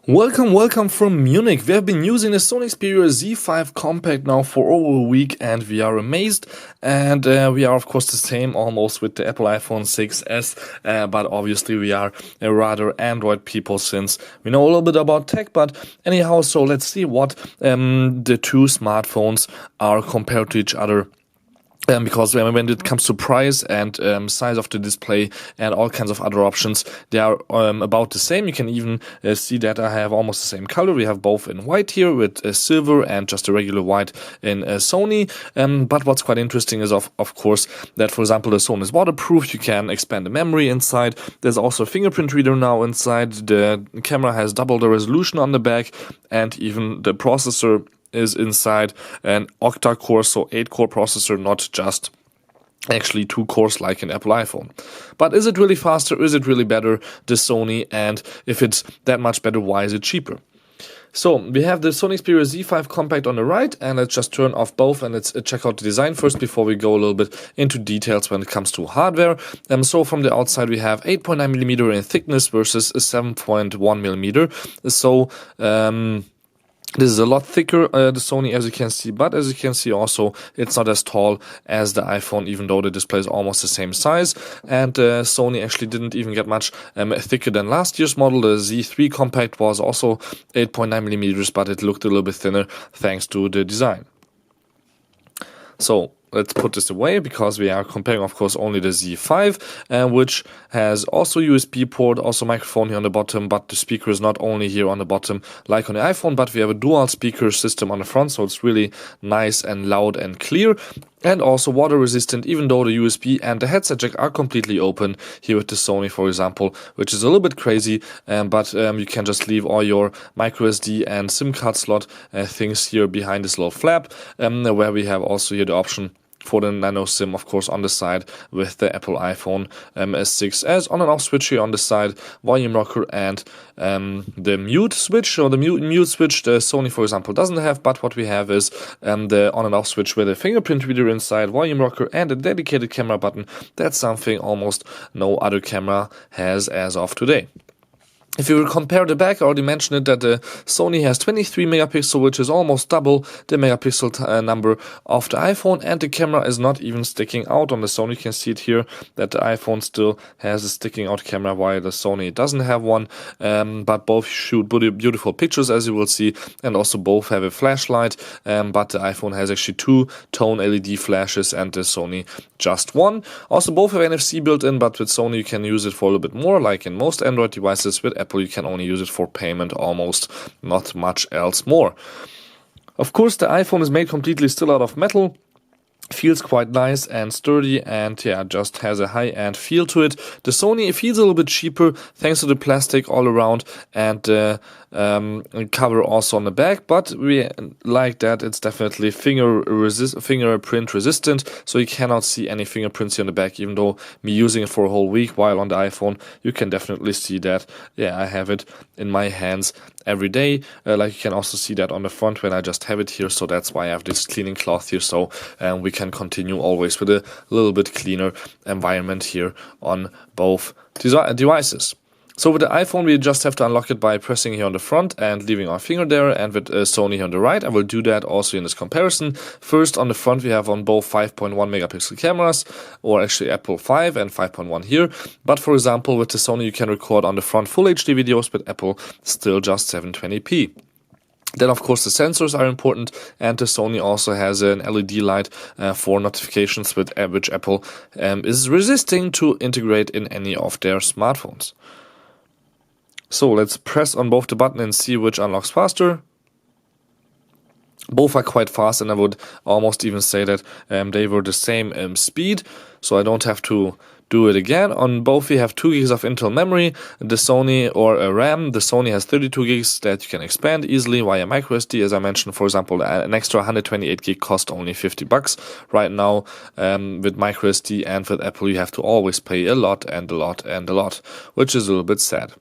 Welcome from Munich. We have been using the Sony Xperia Z5 Compact now for over a week and we are amazed. And we are of course the same almost with the Apple iPhone 6s, but obviously we are rather Android people since we know a little bit about tech. But anyhow, so let's see what the two smartphones are compared to each other. Because when it comes to price and size of the display and all kinds of other options, they are about the same. You can even see that I have almost the same color. We have both in white here with silver and just a regular white in Sony. But what's quite interesting is of course that, for example, the Sony is waterproof. You can expand the memory inside. There's also a fingerprint reader now inside. The camera has double the resolution on the back, and even the processor is inside an octa-core, so 8-core processor, not just actually 2 cores like an Apple iPhone. But is it really faster? Is it really better, the Sony? And if it's that much better, why is it cheaper? So we have the Sony Xperia Z5 Compact on the right, and let's just turn off both and let's check out the design first before we go a little bit into details when it comes to hardware. So from the outside we have 8.9mm in thickness versus 7.1mm. So this is a lot thicker, the Sony, as you can see, but as you can see also, it's not as tall as the iPhone, even though the display is almost the same size. And Sony actually didn't even get much thicker than last year's model. The Z3 Compact was also 8.9mm, but it looked a little bit thinner thanks to the design. So let's put this away because we are comparing, of course, only the Z5, which has also USB port, also microphone here on the bottom, but the speaker is not only here on the bottom like on the iPhone, but we have a dual speaker system on the front, so it's really nice and loud and clear. And also water resistant, even though the USB and the headset jack are completely open here with the Sony, for example, which is a little bit crazy, but you can just leave all your microSD and SIM card slot things here behind this little flap, where we have also here the option for the nano SIM, of course, on the side with the Apple iPhone 6s. On and off switch here on the side, volume rocker, and the mute switch, or the mute switch the Sony, for example, doesn't have, but what we have is the on and off switch with a fingerprint reader inside, volume rocker, and a dedicated camera button. That's something almost no other camera has as of today. If you compare the back, I already mentioned it, that the Sony has 23 megapixel, which is almost double the megapixel number of the iPhone, and the camera is not even sticking out on the Sony. You can see it here that the iPhone still has a sticking out camera while the Sony doesn't have one, but both shoot beautiful pictures, as you will see, and also both have a flashlight, but the iPhone has actually 2 tone LED flashes and the Sony just 1. Also both have NFC built in, but with Sony you can use it for a little bit more, like in most Android devices. With Apple you can only use it for payment, almost not much else more. Of course the iPhone is made completely still out of metal. Feels quite nice and sturdy, and yeah, just has a high-end feel to it. The Sony feels a little bit cheaper thanks to the plastic all around and cover also on the back, but we like that it's definitely fingerprint resistant, so you cannot see any fingerprints here on the back, even though me using it for a whole week, while on the iPhone you can definitely see that. Yeah, I have it in my hands every day. Like you can also see that on the front when I just have it here, so that's why I have this cleaning cloth here, so we can continue always with a little bit cleaner environment here on both devices. So with the iPhone we just have to unlock it by pressing here on the front and leaving our finger there, and with Sony here on the right I will do that also in this comparison. First, on the front we have on both 5.1 megapixel cameras, or actually Apple 5 and 5.1 here, but for example with the Sony you can record on the front Full HD videos, with Apple still just 720p. Then of course the sensors are important, and the Sony also has an LED light for notifications, which Apple is resisting to integrate in any of their smartphones. So let's press on both the button and see which unlocks faster. Both are quite fast, and I would almost even say that they were the same speed, so I don't have to do it again. On both we have 2 gigs of internal memory, the Sony, or a RAM. The Sony has 32 gigs that you can expand easily via microSD. As I mentioned, for example, an extra 128 gig cost only $50 right now. With microSD and with Apple you have to always pay a lot and a lot and a lot, which is a little bit sad.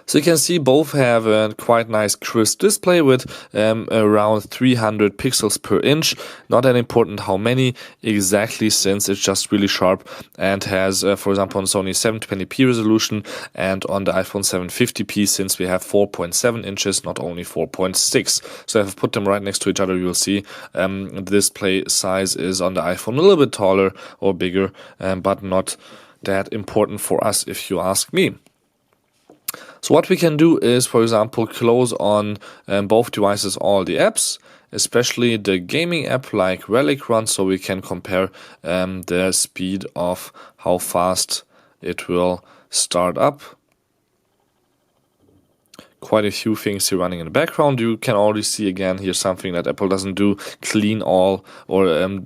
So you can see both have a quite nice crisp display with around 300 pixels per inch. Not that important how many exactly, since it's just really sharp and has, for example, on Sony 720p resolution, and on the iPhone 750p, since we have 4.7 inches, not only 4.6. So if I put them right next to each other, you'll see the display size is on the iPhone a little bit taller or bigger, but not that important for us if you ask me. So what we can do is, for example, close on both devices all the apps, especially the gaming app like Relic runs, so we can compare the speed of how fast it will start up. Quite a few things here running in the background. You can already see again here something that Apple doesn't do. Clean all or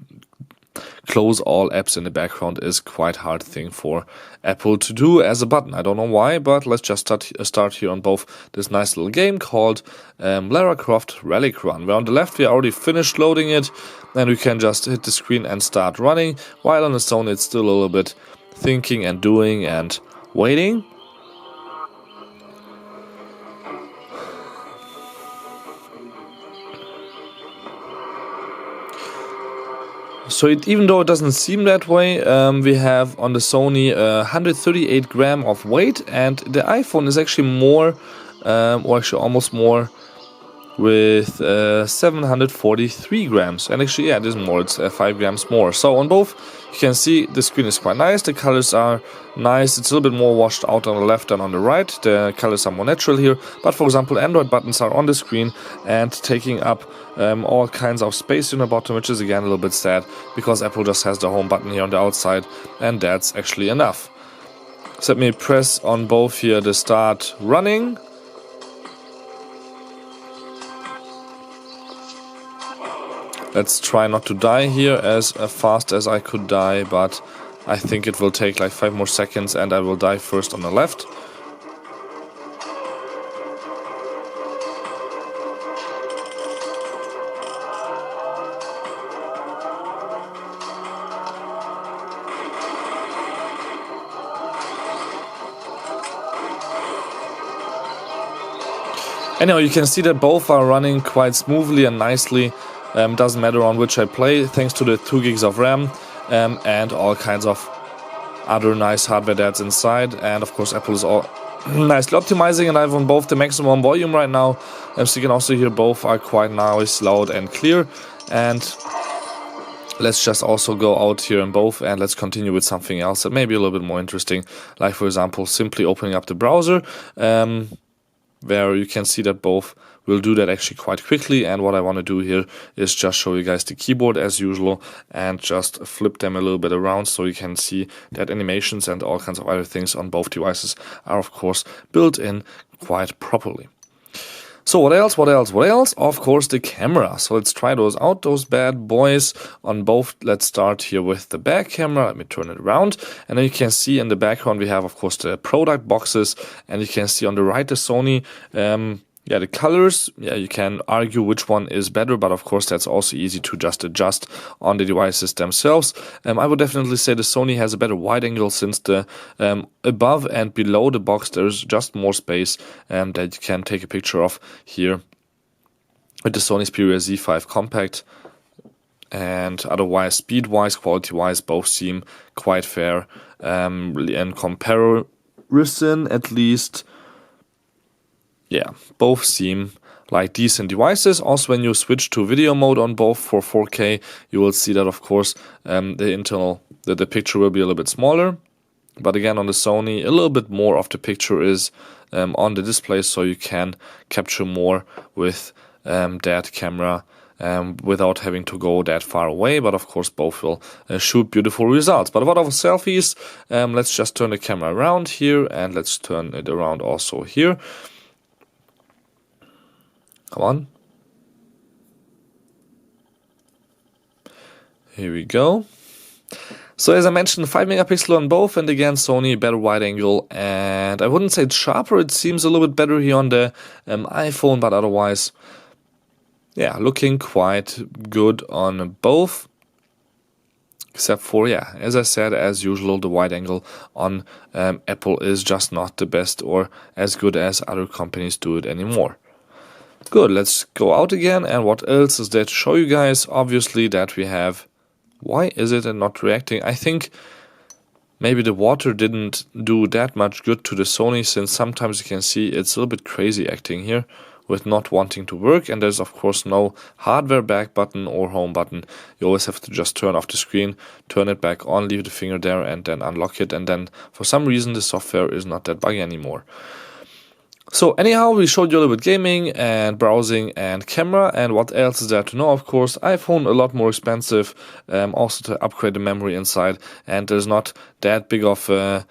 close all apps in the background is quite hard thing for Apple to do as a button. I don't know why, but let's just start here on both this nice little game called Lara Croft Relic Run. Where on the left we already finished loading it, and we can just hit the screen and start running, while on the Sony it's still a little bit thinking and doing and waiting. So even though it doesn't seem that way, we have on the Sony 138 gram of weight, and the iPhone is actually more, or actually almost more, with 743 grams. And actually, yeah, it is more, it's 5 grams more. So on both, you can see the screen is quite nice, the colors are nice, it's a little bit more washed out on the left than on the right, the colors are more natural here. But for example, Android buttons are on the screen and taking up all kinds of space in the bottom, which is again a little bit sad, because Apple just has the home button here on the outside, and that's actually enough. So let me press on both here the start running. Let's try not to die here as fast as I could die, but I think it will take like 5 more seconds and I will die first on the left. Anyhow, you can see that both are running quite smoothly and nicely. Doesn't matter on which I play, thanks to the 2 gigs of RAM and all kinds of other nice hardware that's inside. And of course, Apple is all nicely optimizing, and I have on both the maximum volume right now. So you can also hear both are quite nice, loud and clear. And let's just also go out here in both and let's continue with something else that may be a little bit more interesting. Like for example, simply opening up the browser, where you can see that both will do that actually quite quickly. And what I want to do here is just show you guys the keyboard as usual and just flip them a little bit around so you can see that animations and all kinds of other things on both devices are of course built in quite properly. So what else? Of course the camera. So let's try those out, those bad boys on both. Let's start here with the back camera. Let me turn it around, and then you can see in the background we have of course the product boxes, and you can see on the right the Sony the colors. You can argue which one is better, but of course that's also easy to just adjust on the devices themselves. I would definitely say the Sony has a better wide angle, since the above and below the box there's just more space that you can take a picture of here with the Sony Xperia Z5 Compact. And otherwise, speed-wise, quality-wise, both seem quite fair in comparison, at least. Yeah, both seem like decent devices. Also, when you switch to video mode on both for 4K, you will see that of course the picture will be a little bit smaller. But again, on the Sony, a little bit more of the picture is on the display, so you can capture more with that camera without having to go that far away. But of course, both will shoot beautiful results. But what of selfies? Let's just turn the camera around here, and let's turn it around also here. Come on. Here we go. So as I mentioned, 5 megapixel on both, and again Sony better wide angle, and I wouldn't say it's sharper, it seems a little bit better here on the iPhone, but otherwise, yeah, looking quite good on both. Except for, yeah, as I said, as usual, the wide angle on Apple is just not the best or as good as other companies do it anymore. Good, let's go out again. And what else is there to show you guys? Obviously that we have... Why is it not reacting? I think maybe the water didn't do that much good to the Sony, since sometimes you can see it's a little bit crazy acting here with not wanting to work, and there's of course no hardware back button or home button. You always have to just turn off the screen, turn it back on, leave the finger there, and then unlock it, and then for some reason the software is not that buggy anymore. So anyhow, we showed you a little bit gaming and browsing and camera, and what else is there to know? Of course, iPhone a lot more expensive, also to upgrade the memory inside, and there's not that big of a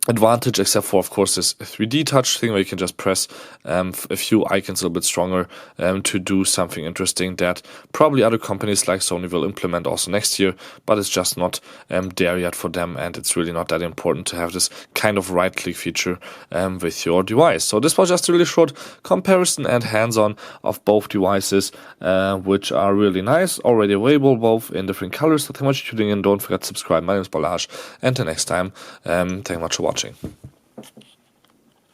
advantage, except for, of course, this 3D touch thing where you can just press a few icons a little bit stronger to do something interesting that probably other companies like Sony will implement also next year, but it's just not there yet for them, and it's really not that important to have this kind of right-click feature with your device. So this was just a really short comparison and hands-on of both devices, which are really nice, already available both in different colors. So thank you much for tuning in. Don't forget to subscribe. My name is Balazs, and until next time, thank you much for watching.